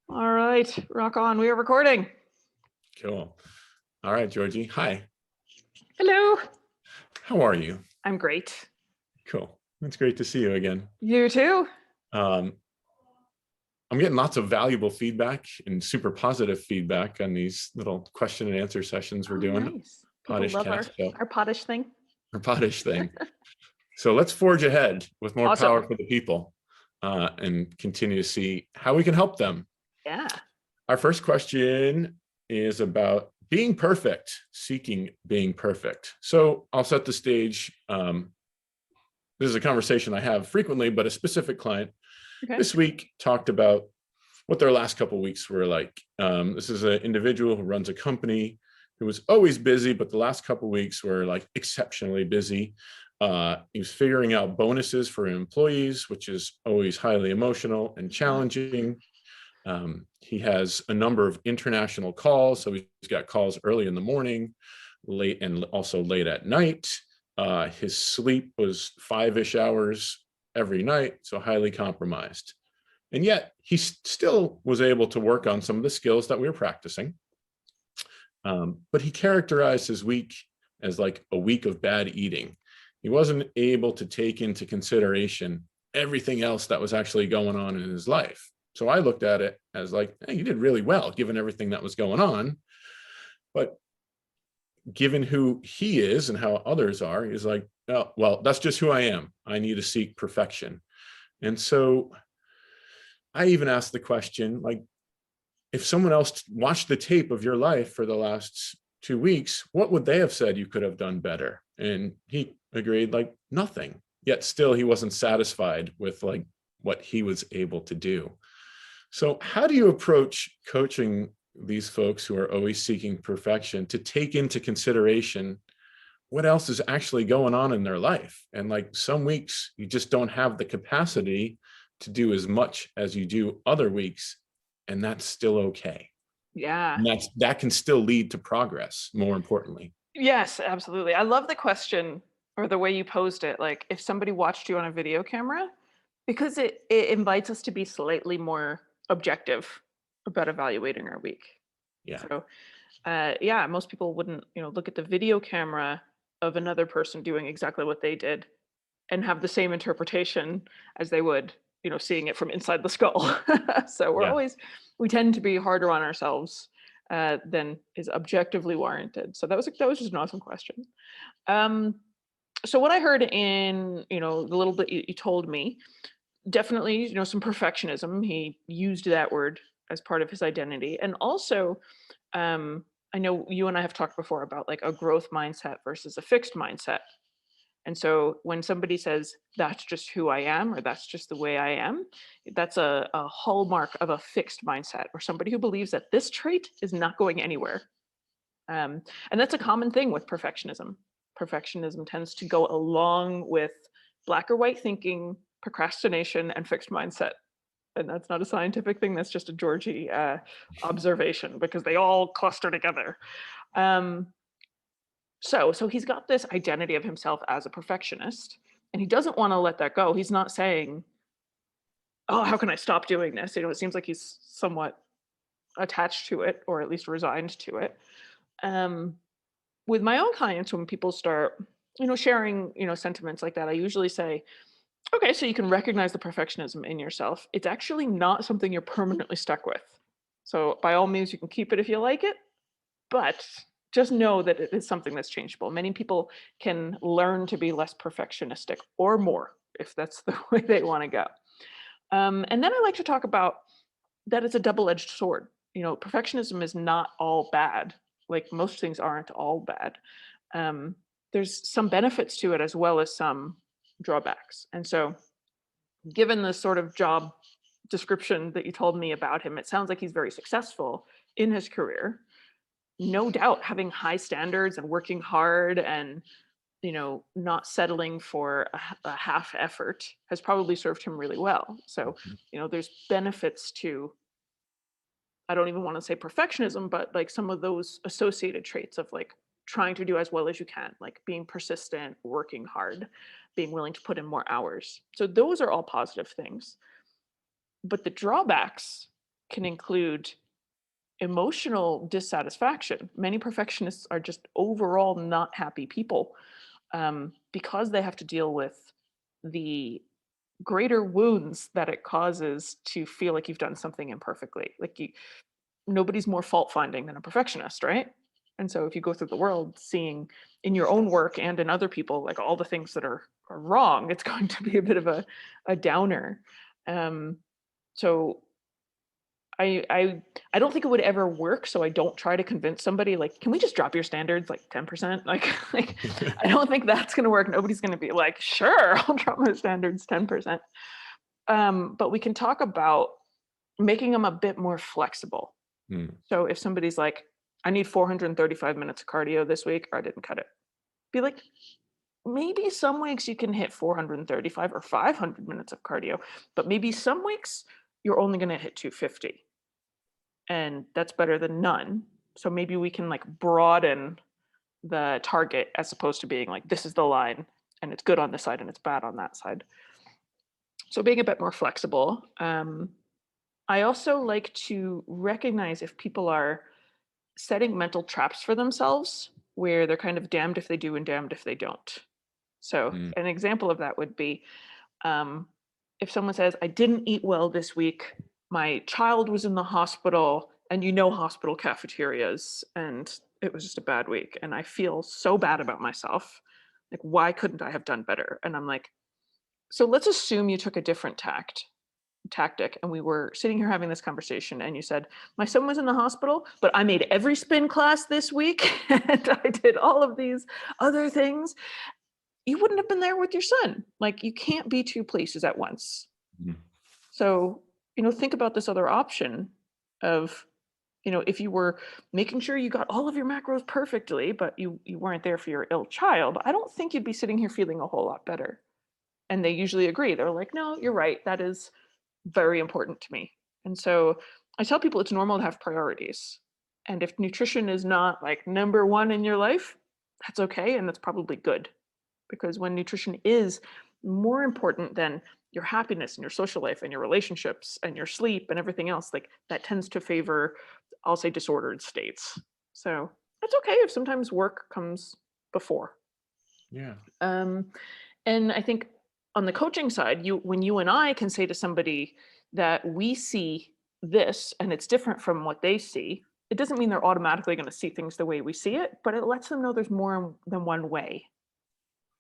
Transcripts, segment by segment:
All right, rock on. We are recording. Cool. All right, Georgie. Hi. Hello. How are you? I'm great. Cool. It's great to see you again. You too? Um, I'm getting lots of valuable feedback and super positive feedback on these little question and answer sessions we're Oh, doing. nice. People Poddish love cast, so our pottish thing. our poddish thing. So let's forge ahead with more Awesome. power for the people and continue to see how we can help them. Yeah. Our first question is about being perfect, seeking being perfect. So I'll set the stage. This is a conversation I have frequently, but a specific client Okay. this week talked about what their last couple of weeks were like. This is an individual who runs a company who was always busy, but the last couple of weeks were like exceptionally busy. He was figuring out bonuses for employees, which is always highly emotional and challenging. He has a number of international calls, so he's got calls early in the morning, late, and also late at night. His sleep was 5-ish hours every night, so highly compromised. And yet he still was able to work on some of the skills that we were practicing. But he characterized his week as like a week of bad eating. He wasn't able to take into consideration everything else that was actually going on in his life. So I looked at it as like, hey, you did really well given everything that was going on. But given who he is and how others are, he's like, oh, well, that's just who I am. I need to seek perfection. And so I even asked the question, like, if someone else watched the tape of your life for the last 2 weeks, what would they have said you could have done better? And he agreed, like, nothing. Yet still he wasn't satisfied with like what he was able to do. So how do you approach coaching these folks who are always seeking perfection to take into consideration what else is actually going on in their life? And like some weeks you just don't have the capacity to do as much as you do other weeks, and that's still okay. Yeah. And that can still lead to progress, more importantly. Yes, absolutely. I love the question or the way you posed it. Like if somebody watched you on a video camera, because it invites us to be slightly more objective about evaluating our week. Yeah. So yeah, most people wouldn't, look at the video camera of another person doing exactly what they did and have the same interpretation as they would, seeing it from inside the skull. So Yeah. we tend to be harder on ourselves than is objectively warranted. So that was just an awesome question. Um, so what I heard in, the little bit you told me, definitely, some perfectionism. He used that word as part of his identity. And also, I know you and I have talked before about like a growth mindset versus a fixed mindset. And so when somebody says, that's just who I am, or that's just the way I am, that's a hallmark of a fixed mindset, or somebody who believes that this trait is not going anywhere. And that's a common thing with perfectionism. Perfectionism tends to go along with black or white thinking, procrastination, and fixed mindset. And that's not a scientific thing. That's just a Georgie observation because they all cluster together. Um, so he's got this identity of himself as a perfectionist, and he doesn't want to let that go. He's not saying, "Oh, how can I stop doing this?" It seems like he's somewhat attached to it, or at least resigned to it. Um, with my own clients, when people start, sharing, sentiments like that, I usually say, okay, so you can recognize the perfectionism in yourself. It's actually not something you're permanently stuck with. So by all means, you can keep it if you like it, but just know that it is something that's changeable. Many people can learn to be less perfectionistic or more if that's the way they want to go. And then I like to talk about that it's a double-edged sword. Perfectionism is not all bad. Like most things aren't all bad. Um, there's some benefits to it as well as some drawbacks. And so given the sort of job description that you told me about him, it sounds like he's very successful in his career. No doubt having high standards and working hard and not settling for a half effort has probably served him really well. So there's benefits to, I don't even want to say perfectionism, but like some of those associated traits of like trying to do as well as you can, like being persistent, working hard, being willing to put in more hours. So those are all positive things. But the drawbacks can include emotional dissatisfaction. Many perfectionists are just overall not happy people, because they have to deal with the greater wounds that it causes to feel like you've done something imperfectly. Like nobody's more fault finding than a perfectionist, right? And so if you go through the world seeing in your own work and in other people like all the things that are wrong, it's going to be a bit of a downer. Um, so I don't think it would ever work. So I don't try to convince somebody like, can we just drop your standards like 10%? Like I don't think that's gonna work. Nobody's gonna be like, sure, I'll drop my standards 10%. But we can talk about making them a bit more flexible. Mm, So if somebody's like, I need 435 minutes of cardio this week, or I didn't cut it, be like, maybe some weeks you can hit 435 or 500 minutes of cardio, but maybe some weeks you're only going to hit 250. And that's better than none. So maybe we can like broaden the target as opposed to being like, this is the line and it's good on this side and it's bad on that side. So being a bit more flexible. I also like to recognize if people are setting mental traps for themselves where they're kind of damned if they do and damned if they don't. So, mm, an example of that would be um, if someone says, I didn't eat well this week, my child was in the hospital, and hospital cafeterias, and it was just a bad week. And I feel so bad about myself. Like, why couldn't I have done better? And I'm like, so let's assume you took a different tactic and we were sitting here having this conversation and you said my son was in the hospital but I made every spin class this week and I did all of these other things, you wouldn't have been there with your son. Like you can't be two places at once. mm. So think about this other option of if you were making sure you got all of your macros perfectly but you weren't there for your ill child, I don't think you'd be sitting here feeling a whole lot better. And they usually agree. They're like, no, you're right, that is very important to me. And so I tell people it's normal to have priorities. And if nutrition is not like number one in your life, that's okay. And that's probably good because when nutrition is more important than your happiness and your social life and your relationships and your sleep and everything else, like that tends to favor, I'll say, disordered states. So that's okay if sometimes work comes before. Yeah. Um, and I think on the coaching side, when you and I can say to somebody that we see this and it's different from what they see, it doesn't mean they're automatically going to see things the way we see it, but it lets them know there's more than one way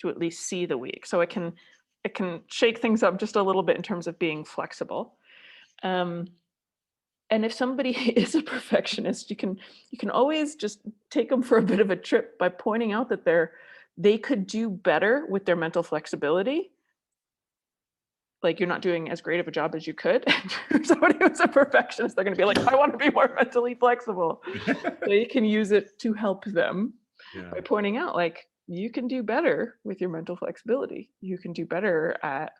to at least see the week. So it can shake things up just a little bit in terms of being flexible. Um, and if somebody is a perfectionist, you can always just take them for a bit of a trip by pointing out that they could do better with their mental flexibility. Like you're not doing as great of a job as you could. For somebody who's a perfectionist, they're going to be like, I want to be more mentally flexible. So you can use it to help them Yeah. by pointing out, like, you can do better with your mental flexibility. You can do better at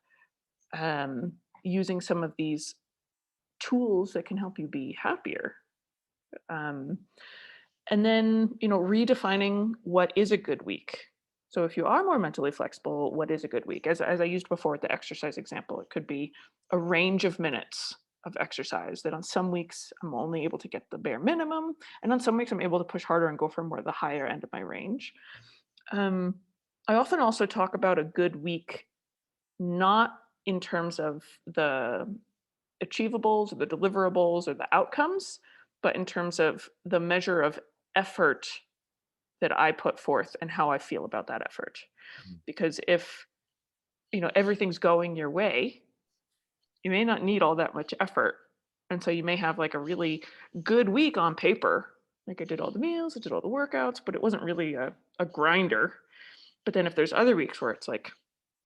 using some of these tools that can help you be happier. Um, and then, redefining what is a good week. So if you are more mentally flexible, what is a good week? As I used before with the exercise example, it could be a range of minutes of exercise that on some weeks I'm only able to get the bare minimum. And on some weeks I'm able to push harder and go for more the higher end of my range. Um, I often also talk about a good week, not in terms of the achievables or the deliverables or the outcomes, but in terms of the measure of effort that I put forth and how I feel about that effort. Mm. Because if, everything's going your way, you may not need all that much effort. And so you may have like a really good week on paper. Like I did all the meals, I did all the workouts, but it wasn't really a grinder. But then if there's other weeks where it's like,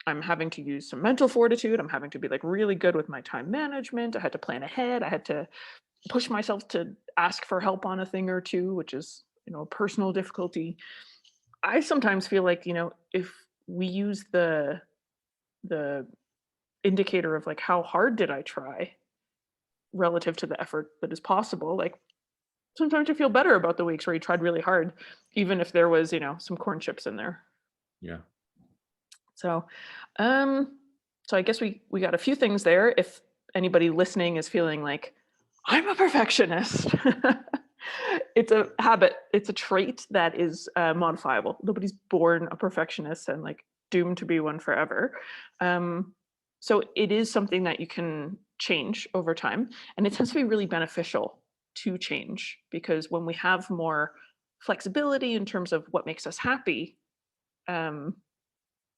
I'm having to use some mental fortitude, I'm having to be like really good with my time management, I had to plan ahead, I had to push myself to ask for help on a thing or two, which is, a personal difficulty. I sometimes feel like, if we use the indicator of like how hard did I try relative to the effort that is possible, like sometimes you feel better about the weeks where you tried really hard, even if there was, some corn chips in there. Yeah. So, um, so I guess we got a few things there. anybody listening is feeling like, I'm a perfectionist. It's a habit. It's a trait that is modifiable. Nobody's born a perfectionist and like doomed to be one forever. Um, so it is something that you can change over time, and it tends to be really beneficial to change, because when we have more flexibility in terms of what makes us happy, um,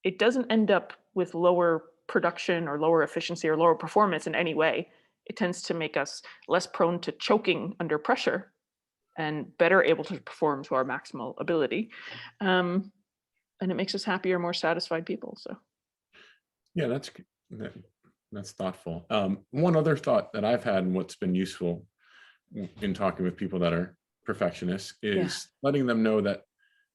it doesn't end up with lower production or lower efficiency or lower performance in any way. It tends to make us less prone to choking under pressure and better able to perform to our maximal ability. Um, and it makes us happier, more satisfied people. So, Yeah, that's thoughtful. One other thought that I've had and what's been useful in talking with people that are perfectionists yeah. is letting them know that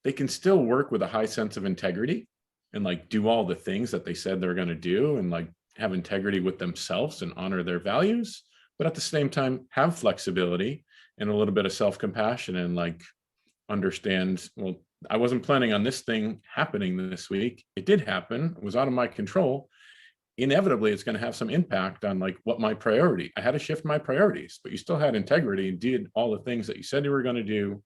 they can still work with a high sense of integrity and like do all the things that they said they're going to do and like have integrity with themselves and honor their values, but at the same time have flexibility and a little bit of self-compassion and like understand, well, I wasn't planning on this thing happening this week. It did happen. It was out of my control. Inevitably, it's going to have some impact on like what my priority. I had to shift my priorities, but you still had integrity and did all the things that you said you were going to do,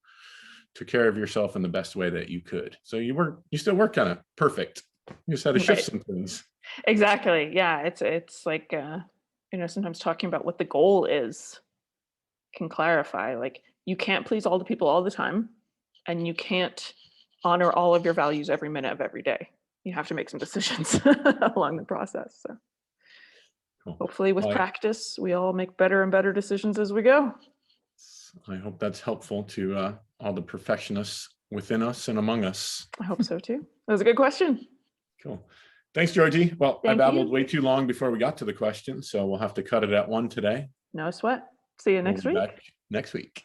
took care of yourself in the best way that you could. So you still were kind of perfect. You just had to shift Right. some things. Exactly. Yeah. It's like sometimes talking about what the goal is can clarify. Like, you can't please all the people all the time, and you can't honor all of your values every minute of every day. You have to make some decisions along the process. So Cool. hopefully with Well, practice, we all make better and better decisions as we go. I hope that's helpful to all the perfectionists within us and among us. I hope so too. That was a good question. Cool. Thanks, Georgie. Well, I Thank babbled you. way too long before we got to the question, so we'll have to cut it at one today. No sweat. See you We'll next be week. back next week.